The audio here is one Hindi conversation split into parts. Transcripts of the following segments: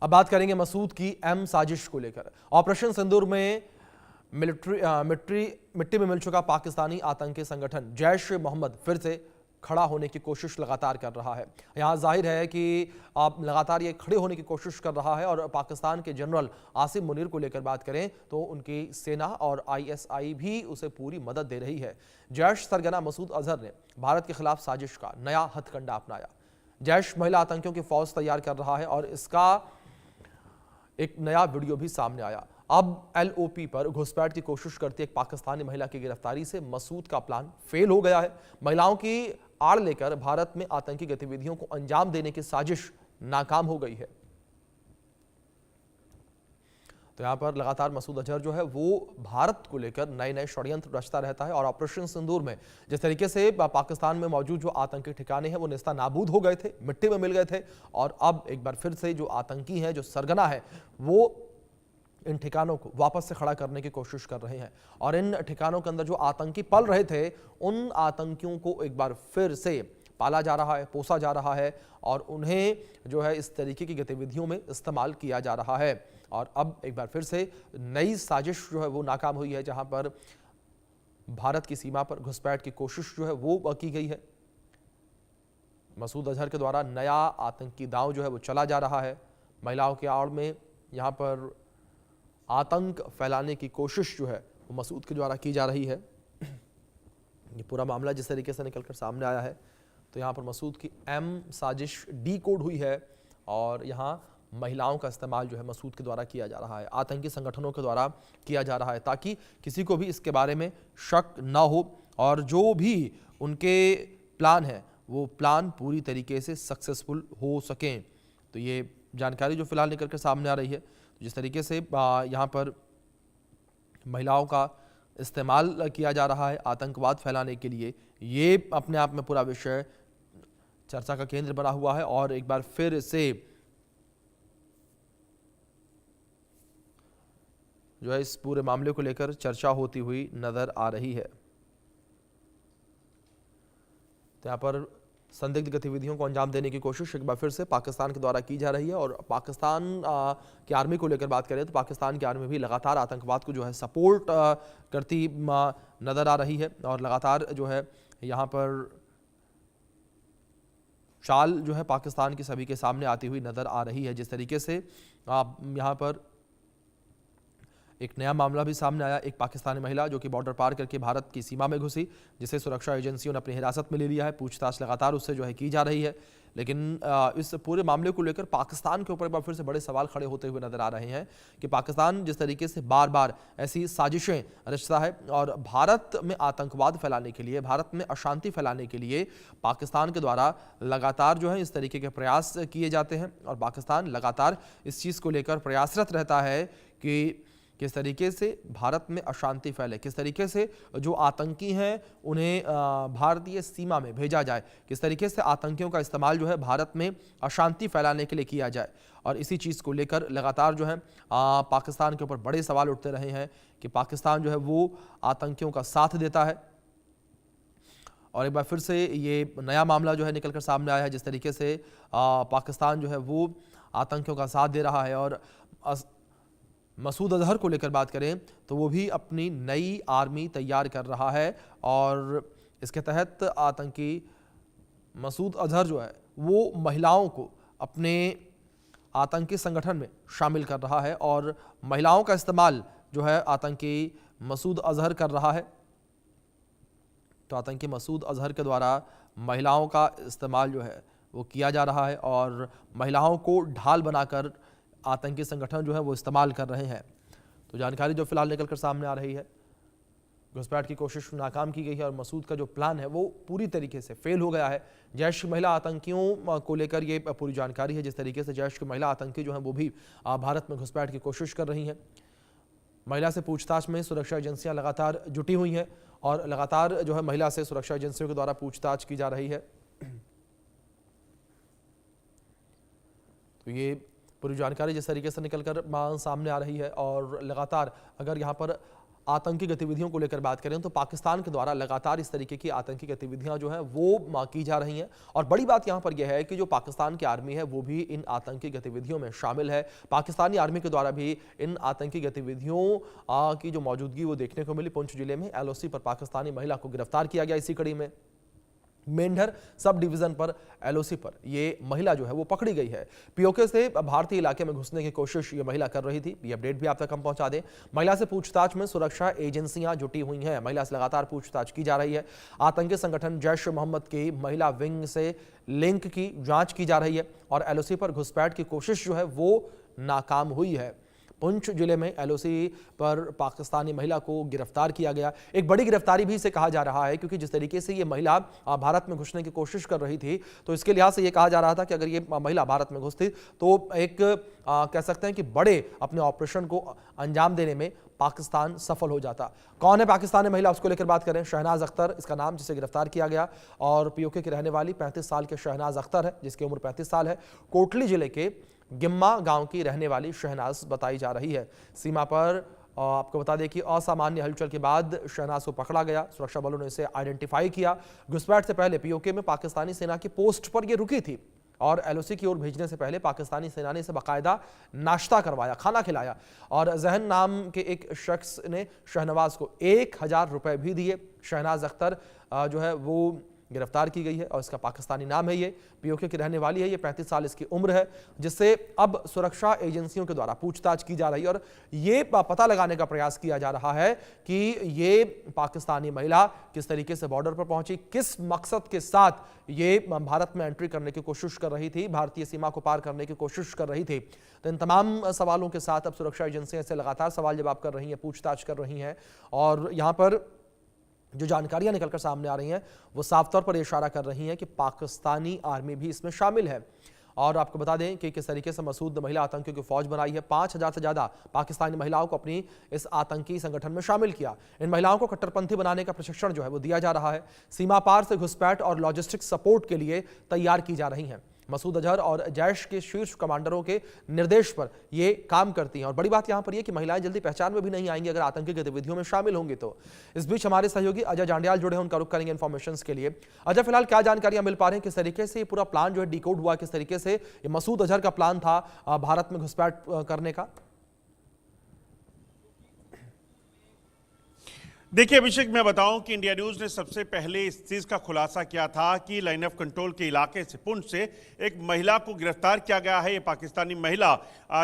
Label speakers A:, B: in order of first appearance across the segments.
A: अब बात करेंगे मसूद की अहम साजिश को लेकर। ऑपरेशन सिंदूर में मिट्टी में मिल चुका पाकिस्तानी आतंकी संगठन जैश ए मोहम्मद फिर से खड़ा होने की कोशिश लगातार कर रहा है। यहाँ जाहिर है कि आप लगातार ये खड़े होने की कोशिश कर रहा है और पाकिस्तान के जनरल आसिम मुनीर को लेकर बात करें तो उनकी सेना और आईएसआई भी उसे पूरी मदद दे रही है। जैश सरगना मसूद अजहर ने भारत के खिलाफ साजिश का नया हथकंडा अपनाया। जैश महिला आतंकियों की फौज तैयार कर रहा है और इसका एक नया वीडियो भी सामने आया। अब एलओपी पर घुसपैठ की कोशिश करती एक पाकिस्तानी महिला की गिरफ्तारी से मसूद का प्लान फेल हो गया है। महिलाओं की आड़ लेकर भारत में आतंकी गतिविधियों को अंजाम देने की साजिश नाकाम हो गई है। तो यहां पर लगातार मसूद अजहर जो है वो भारत को लेकर नए नए षड्यंत्र रचता रहता है और ऑपरेशन सिंदूर में जिस तरीके से पाकिस्तान में मौजूद जो आतंकी ठिकाने हैं वो नेस्ता नाबूद हो गए थे, मिट्टी में मिल गए थे और अब एक बार फिर से जो आतंकी हैं, जो सरगना है, वो इन ठिकानों को वापस से खड़ा करने की कोशिश कर रहे हैं और इन ठिकानों के अंदर जो आतंकी पल रहे थे उन आतंकियों को एक बार फिर से पाला जा रहा है, पोसा जा रहा है और उन्हें जो है इस तरीके की गतिविधियों में इस्तेमाल किया जा रहा है। और अब एक बार फिर से नई साजिश जो है वो नाकाम हुई है, जहां पर भारत की सीमा पर घुसपैठ की कोशिश जो है वो की गई है। मसूद अजहर के द्वारा नया आतंकी दांव जो है वो चला जा रहा है। महिलाओं की आड़ में यहां पर आतंक फैलाने की कोशिश जो है वो मसूद के द्वारा की जा रही है। ये पूरा मामला जिस तरीके से निकलकर सामने आया है तो यहाँ पर मसूद की अहम साजिश डी कोड हुई है और यहाँ महिलाओं का इस्तेमाल जो है मसूद के द्वारा किया जा रहा है, आतंकी संगठनों के द्वारा किया जा रहा है, ताकि किसी को भी इसके बारे में शक ना हो और जो भी उनके प्लान है वो प्लान पूरी तरीके से सक्सेसफुल हो सकें। तो ये जानकारी जो फिलहाल निकल कर सामने आ रही है, जिस तरीके से यहाँ पर महिलाओं का इस्तेमाल किया जा रहा है आतंकवाद फैलाने के लिए, ये अपने आप में पूरा विषय चर्चा का केंद्र बना हुआ है और एक बार फिर से जो है इस पूरे मामले को लेकर चर्चा होती हुई नजर आ रही है। तो यहाँ पर संदिग्ध गतिविधियों को अंजाम देने की कोशिश एक बार फिर से पाकिस्तान के द्वारा की जा रही है और पाकिस्तान की आर्मी को लेकर बात करें तो पाकिस्तान की आर्मी भी लगातार आतंकवाद को जो है सपोर्ट करती नजर आ रही है और लगातार जो है यहाँ पर चाल जो है पाकिस्तान की सभी के सामने आती हुई नजर आ रही है। जिस तरीके से यहाँ पर एक नया मामला भी सामने आया, एक पाकिस्तानी महिला जो कि बॉर्डर पार करके भारत की सीमा में घुसी, जिसे सुरक्षा एजेंसियों ने अपनी हिरासत में ले लिया है। पूछताछ लगातार उससे जो है की जा रही है, लेकिन इस पूरे मामले को लेकर पाकिस्तान के ऊपर एक बार फिर से बड़े सवाल खड़े होते हुए नजर आ रहे हैं कि पाकिस्तान जिस तरीके से बार बार ऐसी साजिशें रचता है और भारत में आतंकवाद फैलाने के लिए, भारत में अशांति फैलाने के लिए पाकिस्तान के द्वारा लगातार जो है इस तरीके के प्रयास किए जाते हैं और पाकिस्तान लगातार इस चीज़ को लेकर प्रयासरत रहता है कि किस तरीके से भारत में अशांति फैले, किस तरीके से जो आतंकी हैं उन्हें भारतीय सीमा में भेजा जाए, किस तरीके से आतंकियों का इस्तेमाल जो है भारत में अशांति फैलाने के लिए किया जाए। और इसी चीज़ को लेकर लगातार जो है पाकिस्तान के ऊपर बड़े सवाल उठते रहे हैं कि पाकिस्तान जो है वो आतंकियों का साथ देता है और एक बार फिर से ये नया मामला जो है निकल कर सामने आया है, जिस तरीके से पाकिस्तान जो है वो आतंकियों का साथ दे रहा है। और मसूद अजहर को लेकर बात करें तो वो भी अपनी नई आर्मी तैयार कर रहा है और इसके तहत आतंकी मसूद अजहर जो है वो महिलाओं को अपने आतंकी संगठन में शामिल कर रहा है और महिलाओं का इस्तेमाल जो है आतंकी मसूद अजहर कर रहा है। तो आतंकी मसूद अजहर के द्वारा महिलाओं का इस्तेमाल जो है वो किया जा रहा है और महिलाओं को ढाल बनाकर आतंकी संगठन जो है वो इस्तेमाल कर रहे हैं। तो जानकारी जो फिलहाल निकलकर सामने आ रही है, घुसपैठ की कोशिश नाकाम की गई है और मसूद का जो प्लान है वो पूरी तरीके से फेल हो गया है। जैश की महिला आतंकियों को लेकर ये पूरी जानकारी है, जिस तरीके से जैश की महिला आतंकी जो है वो भी भारत में घुसपैठ की कोशिश कर रही हैं। महिला से पूछताछ में सुरक्षा एजेंसियां लगातार जुटी हुई हैं और लगातार जो है महिला से सुरक्षा एजेंसियों के द्वारा पूछताछ की जा रही है। तो ये पूरी जानकारी जिस तरीके से निकलकर सामने आ रही है और लगातार अगर यहाँ पर आतंकी गतिविधियों को लेकर बात करें तो पाकिस्तान के द्वारा लगातार इस तरीके की आतंकी गतिविधियां जो है वो की जा रही हैं। और बड़ी बात यहां पर यह है कि जो पाकिस्तान की आर्मी है वो भी इन आतंकी गतिविधियों में शामिल है। पाकिस्तानी आर्मी के द्वारा भी इन आतंकी गतिविधियों की जो मौजूदगी वो देखने को मिली। पुंछ जिले में एलओसी पर पाकिस्तानी महिला को गिरफ्तार किया गया। इसी कड़ी में मेंढर सब डिवीजन पर एलओसी पर ये महिला जो है वो पकड़ी गई है। पीओके से भारतीय इलाके में घुसने की कोशिश ये महिला कर रही थी। ये अपडेट भी आप तक हम पहुंचा दें। महिला से पूछताछ में सुरक्षा एजेंसियां जुटी हुई हैं। महिला से लगातार पूछताछ की जा रही है। आतंकी संगठन जैश मोहम्मद की महिला विंग से लिंक की जांच की जा रही है और एलओसी पर घुसपैठ की कोशिश जो है वो नाकाम हुई है। पुंछ जिले में एलओसी पर पाकिस्तानी महिला को गिरफ्तार किया गया। एक बड़ी गिरफ्तारी भी इसे कहा जा रहा है क्योंकि जिस तरीके से ये महिला भारत में घुसने की कोशिश कर रही थी तो इसके लिहाज से ये कहा जा रहा था कि अगर ये महिला भारत में घुसती तो एक कह सकते हैं कि बड़े अपने ऑपरेशन को अंजाम देने में पाकिस्तान सफल हो जाता। कौन है पाकिस्तानी महिला, उसको लेकर बात करें। शहनाज अख्तर इसका नाम, जिसे गिरफ्तार किया गया और पीओके की रहने वाली 35 साल के शहनाज अख्तर है, जिसकी उम्र 35 साल है। कोटली जिले के गिम्मा गांव की रहने वाली शहनाज बताई जा रही है। सीमा पर आपको बता दें कि असामान्य हलचल के बाद शहनाज को पकड़ा गया। सुरक्षा बलों ने इसे आइडेंटिफाई किया। घुसपैठ से पहले पीओके में पाकिस्तानी सेना की पोस्ट पर यह रुकी थी और एलओसी की ओर भेजने से पहले पाकिस्तानी सेना ने इसे बाकायदा नाश्ता करवाया, खाना खिलाया और जहन नाम के एक शख्स ने शहनवाज को 1000 रुपए भी दिए। शहनाज अख्तर जो है वो गिरफ्तार की गई है और इसका पाकिस्तानी नाम है। ये पीओके की रहने वाली है। ये 35 साल इसकी उम्र है, जिससे अब सुरक्षा एजेंसियों के द्वारा पूछताछ की जा रही है और ये पता लगाने का प्रयास किया जा रहा है कि ये पाकिस्तानी महिला किस तरीके से बॉर्डर पर पहुंची, किस मकसद के साथ ये भारत में एंट्री करने की कोशिश कर रही थी, भारतीय सीमा को पार करने की कोशिश कर रही थी। तो इन तमाम सवालों के साथ अब सुरक्षा एजेंसियां इससे लगातार सवाल जवाब कर रही हैं, पूछताछ कर रही हैं और यहां पर जो जानकारियां निकलकर सामने आ रही हैं वो साफ तौर पर इशारा कर रही हैं कि पाकिस्तानी आर्मी भी इसमें शामिल है। और आपको बता दें कि किस तरीके से मसूद महिला आतंकियों की फौज बनाई है। 5000 से ज्यादा पाकिस्तानी महिलाओं को अपनी इस आतंकी संगठन में शामिल किया। इन महिलाओं को कट्टरपंथी बनाने का प्रशिक्षण जो है वो दिया जा रहा है। सीमा पार से घुसपैठ और लॉजिस्टिक सपोर्ट के लिए तैयार की जा रही हैं। मसूद अजहर और जैश के शीर्ष कमांडरों के निर्देश पर ये काम करती हैं और बड़ी बात यहां पर यह कि महिलाएं जल्दी पहचान में भी नहीं आएंगी अगर आतंकी गतिविधियों में शामिल होंगी तो। इस बीच हमारे सहयोगी अजय जांडियाल जुड़े हैं, उनका रुख करेंगे इन्फॉर्मेशन के लिए। अजय, फिलहाल क्या जानकारियां मिल पा रही हैं, किस तरीके से पूरा प्लान जो है डिकोड हुआ, किस तरीके से ये मसूद अजहर का प्लान था भारत में घुसपैठ करने का?
B: देखिए अभिषेक, मैं बताऊं कि इंडिया न्यूज ने सबसे पहले इस चीज का खुलासा किया था कि लाइन ऑफ कंट्रोल के इलाके से पुंछ से एक महिला को गिरफ्तार किया गया है। ये पाकिस्तानी महिला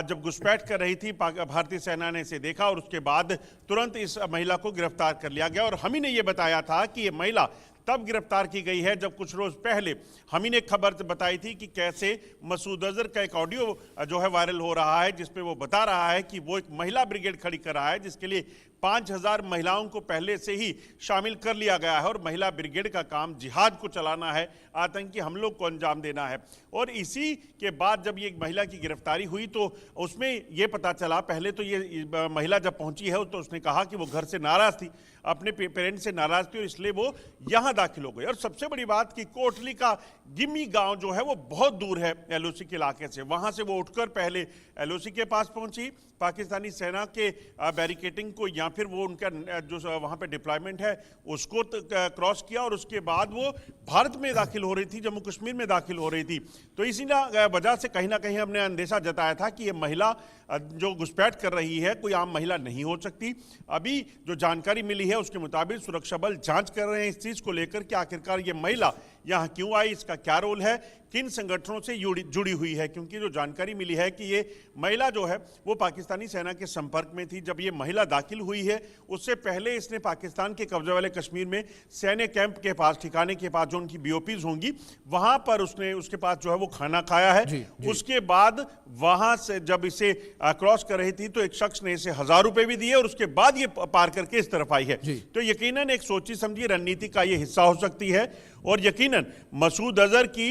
B: जब घुसपैठ कर रही थी, भारतीय सेना ने इसे देखा और उसके बाद तुरंत इस महिला को गिरफ्तार कर लिया गया। और हम ही ने ये बताया था कि ये महिला तब गिरफ्तार की गई है जब कुछ रोज पहले हम ही ने खबर बताई थी कि कैसे मसूद अजहर का एक ऑडियो जो है वायरल हो रहा है, जिसपे वो बता रहा है कि वो एक महिला ब्रिगेड खड़ी कर रहा है जिसके लिए 5000 महिलाओं को पहले से ही शामिल कर लिया गया है और महिला ब्रिगेड का काम जिहाद को चलाना है, आतंकी हमलों को अंजाम देना है। और इसी के बाद जब ये महिला की गिरफ्तारी हुई तो उसमें ये पता चला, पहले तो ये महिला जब पहुंची है तो उसने कहा कि वो घर से नाराज थी, अपने पेरेंट्स से नाराज थी और इसलिए वो यहाँ दाखिल हो गई। और सबसे बड़ी बात कि कोटली का गिम्मी गांव जो है वो बहुत दूर है एलओसी के इलाके से। वहां से वो उठकर पहले एलओसी के पास पहुंची, पाकिस्तानी सेना के बैरिकेटिंग को या फिर वो उनका जो वहां पे डिप्लॉयमेंट है उसको क्रॉस किया और उसके बाद वो भारत में दाखिल हो रही थी, जम्मू कश्मीर में दाखिल हो रही थी। तो इसी वजह से कहीं ना कहीं हमने अंदेशा जताया था कि ये महिला जो घुसपैठ कर रही है कोई आम महिला नहीं हो सकती। अभी जो जानकारी मिली है उसके मुताबिक सुरक्षा बल जांच कर रहे हैं इस चीज को लेकर कि आखिरकार ये महिला यहाँ क्यों आई, इसका क्या रोल है, किन संगठनों से जुड़ी हुई है। क्योंकि जो जानकारी मिली है कि ये महिला जो है वो पाकिस्तानी सेना के संपर्क में थी। जब ये महिला दाखिल हुई है उससे पहले इसने पाकिस्तान के कब्जे वाले कश्मीर में सैन्य कैंप के पास, ठिकाने के पास जो उनकी बीओपीज होंगी वहां पर उसके पास जो है वो खाना खाया है। जी। उसके बाद वहां से जब इसे क्रॉस कर रही थी तो एक शख्स ने इसे 1000 रुपए भी दिए और उसके बाद ये पार करके इस तरफ आई है। तो यकीनन एक सोची समझी रणनीति का ये हिस्सा हो सकती है और यकीनन मसूद अजहर की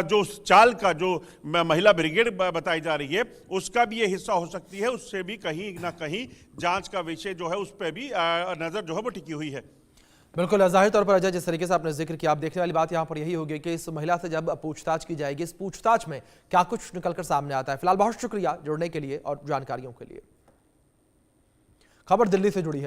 B: जो चाल का जो महिला ब्रिगेड बताई जा रही है उसका भी ये हिस्सा हो सकती है। उससे भी कहीं ना कहीं जांच का विषय जो है उस पर भी नजर जो है वो टिकी हुई है।
A: बिल्कुल, जाहिर तौर पर अजय जिस तरीके से आपने जिक्र किया, आप देखने वाली बात यहाँ पर यही होगी कि इस महिला से जब पूछताछ की जाएगी, इस पूछताछ में क्या कुछ निकलकर सामने आता है। फिलहाल बहुत शुक्रिया जुड़ने के लिए और जानकारियों के लिए। खबर दिल्ली से जुड़ी है।